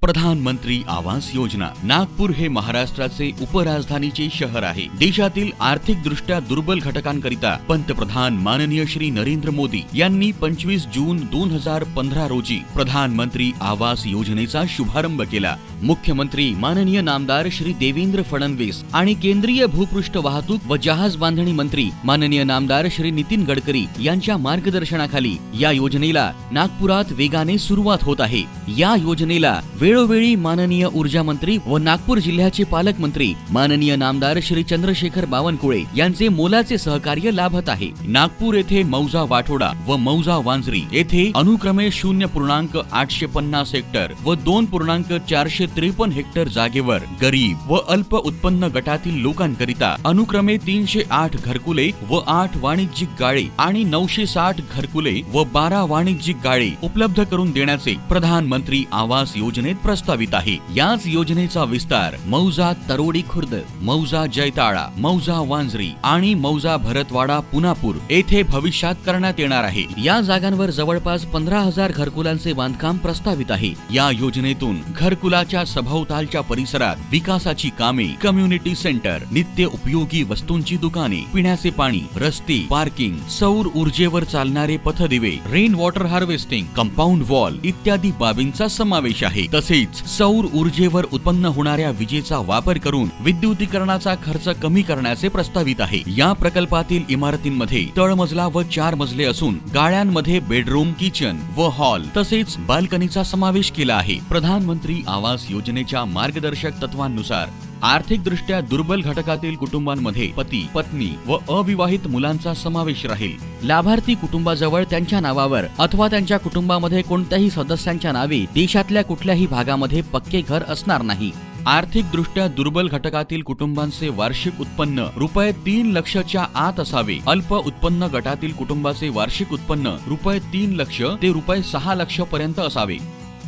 प्रधानमंत्री आवास योजना। नागपूर हे महाराष्ट्राचे उपराजधानीचे शहर आहे। देशातील आर्थिक दृष्ट्या दुर्बल घटकांकरिता पंतप्रधान माननीय श्री नरेंद्र मोदी यांनी 25 जून 2015 रोजी प्रधानमंत्री आवास योजनेचा शुभारंभ केला। मुख्यमंत्री माननीय नामदार श्री देवेंद्र फडणवीस आणि केंद्रीय भूपृष्ठ वाहतूक व जहाज बांधणी मंत्री माननीय नामदार श्री नितीन गडकरी यांच्या मार्गदर्शनाखाली या योजनेला नागपुरात वेगाने सुरुवात होत आहे। या योजनेला वेळोवेळी माननीय ऊर्जा मंत्री व नागपूर जिल्ह्याचे पालकमंत्री माननीय नामदार श्री चंद्रशेखर बावनकुळे यांचे मोलाचे सहकार्य लाभत आहे। नागपूर येथे मौजा वाठोडा व मौजा वांजरी येथे अनुक्रमे 0.850 हेक्टर व 2.453 हेक्टर जागेवर गरीब व अल्प उत्पन्न गटातील लोकांकरिता अनुक्रमे 308 घरकुले व 8 वाणिज्यिक गाळे आणि 960 घरकुले व 12 वाणिज्यिक गाळे उपलब्ध करून देण्याचे प्रधानमंत्री आवास योजनेत प्रस्तावित आहे। याच योजनेचा विस्तार मौजा तरोडी खुर्द, मौजा जैताळा, मौजा वांजरी आणि मौजा भरतवाडा पुनापूर येथे भविष्यात करण्यात येणार आहे। या जागांवर जवळपास 15,000 घरकुलांचे बांधकाम प्रस्तावित आहे। या योजनेतून घरकुलाच्या सभोवतालच्या परिसरात विकासाची कामे, कम्युनिटी सेंटर, नित्य उपयोगी वस्तूंची दुकाने, पिण्याचे पाणी, रस्ते, पार्किंग, सौर ऊर्जेवर चालणारे पथदिवे, rain water harvesting, compound wall इत्यादी बाबींचा समावेश आहे। तसेच सौर ऊर्जेवर उत्पन्न होणाऱ्या विजेचा वापर करून विद्युतीकरणाचा खर्च कमी करण्याचे प्रस्तावित आहे। या प्रकल्पातील इमारतींमध्ये तळमजला व 4 मजले असून गाळ्यांमध्ये बेडरूम, किचन व हॉल तसेच बाल्कनीचा समावेश केला आहे। प्रधानमंत्री आवास योजनेच्या मार्गदर्शक तत्वांनुसार आर्थिक दृष्ट्या दुर्बल घटकातील कुटुंबांमध्ये पती, पत्नी व अविवाहित मुलांचा समावेश राहील। लाभार्थी कुटुंबाजवळ त्यांच्या नावावर अथवा त्यांच्या कुटुंबामध्ये कोणत्याही सदस्यांच्या नावे देशातल्या कुठल्याही भागामध्ये पक्के घर असणार नाही। आर्थिक दृष्ट्या दुर्बल घटकातील कुटुंबांचे वार्षिक उत्पन्न ₹3 लाखाच्या आत असावे। अल्प उत्पन्न गटातील कुटुंबाचे वार्षिक उत्पन्न ₹3 लाख ते ₹6 लाख पर्यंत असावे।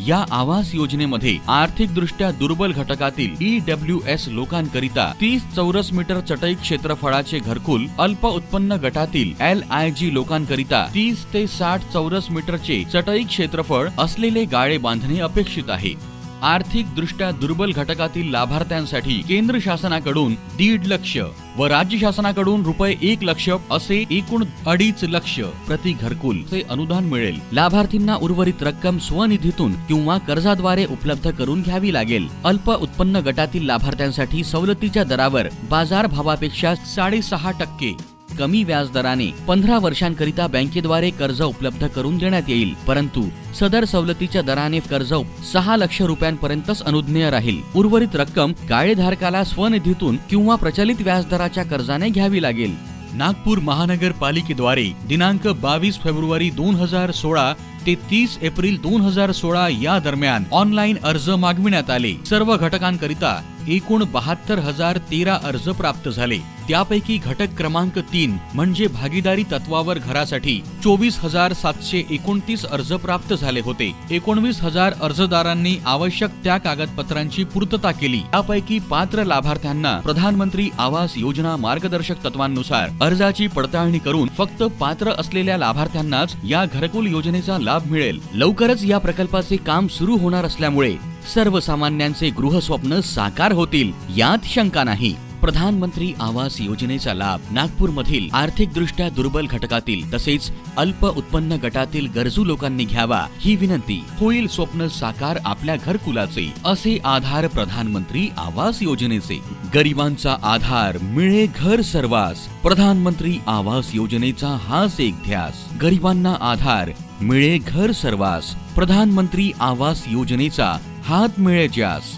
या आवास योजनेमध्ये आर्थिक दृष्ट्या दुर्बल घटकातील EWS लोकांकरिता 30 चौरस मीटर चटई क्षेत्रफळाचे घरकुल, अल्प उत्पन्न गटातील LIG लोकांकरिता 30 ते 60 चौरस मीटरचे चटई क्षेत्रफळ असलेले गाळे बांधणे अपेक्षित आहे। आर्थिक दृष्ट्या दुर्बल घटकातील लाभार्थ्यांसाठी केंद्र शासनाकडून 1.5 लाख व राज्य शासनाकडून ₹1 लाख असे एकूण 2.5 लाख प्रति घरकुल चे अनुदान मिळेल। लाभार्थींना उर्वरित रक्कम स्वनिधीतून किंवा कर्जाद्वारे उपलब्ध करून घ्यावी लागेल। अल्प उत्पन्न गटातील लाभार्थ्यांसाठी सवलतीच्या दरावर बाजार भावापेक्षा 6.5% कमी व्याज दराने 15 वर्षांकरिता बँकेद्वारे कर्ज उपलब्ध करून देण्यात येईल, परंतु सदर सवलतीच्या दराने कर्ज 6 लाख रुपयांपर्यंतच अनुज्ञेय राहील। उर्वरित रक्कम गाळेधारकाला स्वनिधीतून किंवा प्रचलित व्याजदराच्या कर्जाने घ्यावी लागेल। नागपूर महानगरपालिकेद्वारे दिनांक 22 फेब्रुवारी 2016 ते 30 एप्रिल 2016 या दरम्यान ऑनलाईन अर्ज मागविण्यात आले। सर्व घटकांकरिता एकूण 72,013 अर्ज प्राप्त झाले। त्यापैकी घटक क्रमांक 3 म्हणजे भागीदारी तत्वावर घरासाठी 24,729 अर्ज प्राप्त झाले होते। 19,000 अर्जदारांनी आवश्यक त्या कागदपत्रांची पूर्तता केली। त्यापैकी पात्र लाभार्थ्यांना प्रधानमंत्री आवास योजना मार्गदर्शक तत्वांनुसार अर्जाची पडताळणी करून फक्त पात्र असलेल्या लाभार्थ्यांनाच या घरकुल योजनेचा लाभ मिळेल। लवकरच या प्रकल्पाचे काम सुरू होणार असल्यामुळे सर्वसामान्यांचे गृहस्वप्न साकार होतील यात शंका नाही। प्रधानमंत्री आवास योजनेचा लाभ नागपूरमधील आर्थिक दृष्ट्या दुर्बल घटकातील तसेच अल्प उत्पन्न गटातील गरजू लोकांनी घ्यावा ही विनंती। होईल स्वप्न साकार आपल्या घरकुलाचे, असे आधार प्रधानमंत्री आवास योजनेचे। गरिबांचा आधार मिळे घर सर्वांस, प्रधानमंत्री आवास योजनेचा हाच एक ध्यास। गरिबांना आधार मिळे घर सर्वांस, प्रधानमंत्री आवास योजनेचा हात मिळे ज्यास।